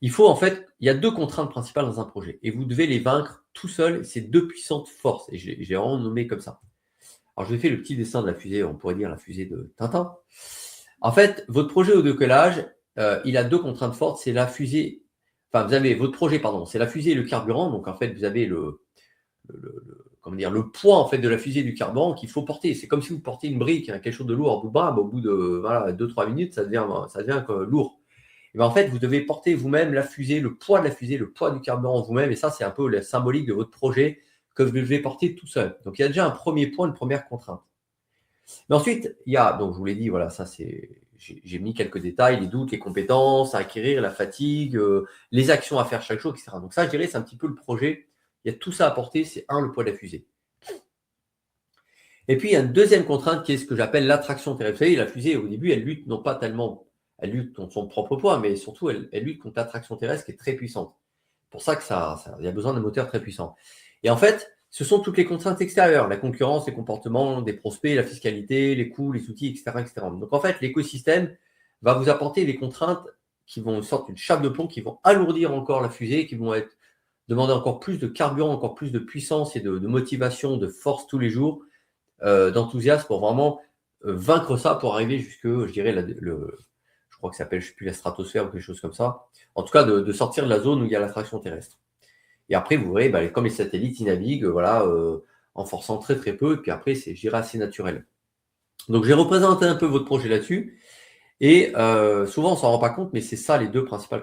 il faut en fait, il y a 2 contraintes principales dans un projet et vous devez les vaincre tout seul, c'est 2 puissantes forces et j'ai vraiment nommé comme ça. Alors je vous ai fait le petit dessin de la fusée, on pourrait dire la fusée de Tintin. En fait, votre projet au décollage, il a 2 contraintes fortes, c'est la fusée enfin vous avez votre projet pardon, c'est la fusée et le carburant, donc en fait vous avez comment dire? Le poids en fait de la fusée et du carburant qu'il faut porter. C'est comme si vous portiez une brique, hein, quelque chose de lourd au bout de bras, au bout de voilà 2-3 minutes, ça devient lourd. Et ben, en fait, vous devez porter vous-même la fusée, le poids de la fusée, le poids du carburant vous-même, et ça, c'est un peu la symbolique de votre projet que vous devez porter tout seul. Donc, il y a déjà un premier point, une première contrainte. Mais ensuite, il y a, donc je vous l'ai dit, voilà, ça c'est, j'ai mis quelques détails, les doutes, les compétences à acquérir, la fatigue, les actions à faire chaque jour, etc. Donc ça, je dirais, c'est un petit peu le projet. Il y a tout ça à porter, c'est le poids de la fusée. Et puis, il y a une deuxième contrainte qui est ce que j'appelle l'attraction terrestre. Vous savez, la fusée, au début, elle lutte non pas tellement, elle lutte contre son propre poids, mais surtout, elle lutte contre l'attraction terrestre qui est très puissante. C'est pour ça que il y a besoin d'un moteur très puissant. Et en fait, ce sont toutes les contraintes extérieures, la concurrence, les comportements des prospects, la fiscalité, les coûts, les outils, etc., etc. Donc, en fait, l'écosystème va vous apporter des contraintes qui vont sortir une chape de plomb, qui vont alourdir encore la fusée, qui vont demander encore plus de carburant, encore plus de puissance et de motivation, de force tous les jours, d'enthousiasme pour vraiment vaincre ça, pour arriver jusque, je dirais, je crois que ça s'appelle, je ne sais plus, la stratosphère ou quelque chose comme ça. En tout cas, de sortir de la zone où il y a l'attraction terrestre. Et après, vous verrez, bah, comme les satellites, ils naviguent voilà, en forçant très très peu, et puis après, c'est, je dirais, assez naturel. Donc, j'ai représenté un peu votre projet là-dessus, et souvent, on s'en rend pas compte, mais c'est ça les 2 principales